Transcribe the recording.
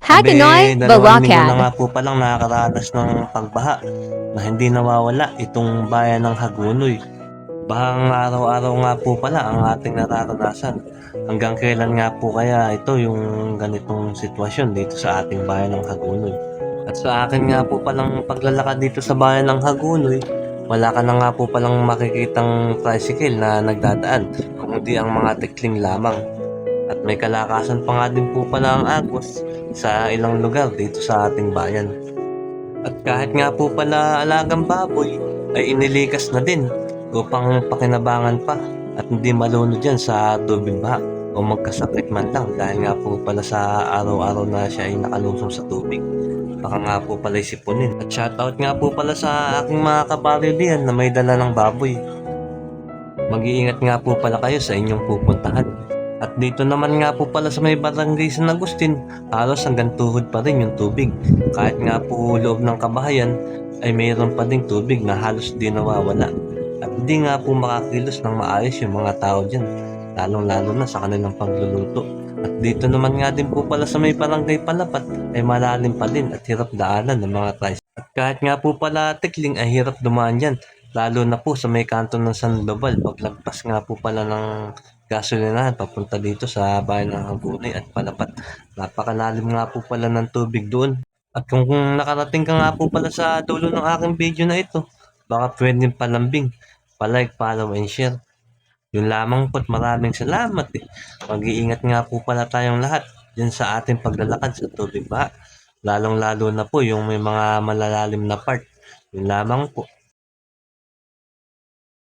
Hagonoy Dalawang linggo na Bulacan. nga po palang nakakaranas ng pagbaha na hindi nawawala itong bayan ng Hagonoy. Bahang araw-araw nga po pala ang ating nararanasan. Hanggang kailan nga po kaya ito yung ganitong sitwasyon dito sa ating bayan ng Hagonoy? At sa akin nga po palang paglalakad dito sa bayan ng Hagonoy, wala ka na nga po palang makikitang tricycle na nagdadaan, kundi ang mga tikling lamang. At may kalakasan pa nga din po pala ang agos sa ilang lugar dito sa ating bayan. At kahit nga po pala alagang baboy ay inilikas na din upang pakinabangan pa at hindi malunod dyan sa tubig baha o magkasakit man lang dahil nga po pala sa araw-araw na siya ay nakalusong sa tubig. Baka nga po pala isipunin. At shoutout nga po pala sa aking mga kabaryo diyan na may dala ng baboy. Mag-iingat nga po pala kayo sa inyong pupuntahan. At dito naman nga po pala sa may barangay San Agustin, halos hanggang tuhod pa rin yung tubig. Kahit nga po loob ng kabahayan, ay mayroon pa ding tubig na halos di nawawala. At hindi nga po makakilos ng maayos yung mga tao dyan, lalong-lalo na sa kanilang pagluluto. At dito naman nga din po pala sa may barangay Palapat ay malalim pa din at hirap daanan ng mga tricycle. At kahit nga po pala tikling ay hirap dumaan dyan, lalo na po sa may kanto ng San Lobal, paglagpas nga po pala ng gasolinahan papunta dito sa bayan ng Hagonoy at Palapat. Napakalalim nga po pala ng tubig doon. At kung nakarating ka nga po pala sa dulo ng aking video na ito, baka pwedeng palambing, palike, follow, and share. Yun lamang po't maraming salamat eh. Mag-iingat nga po pala tayong lahat dyan sa ating paglalakad sa tubig baha. Lalong-lalo na po yung may mga malalalim na part. Yun lamang po.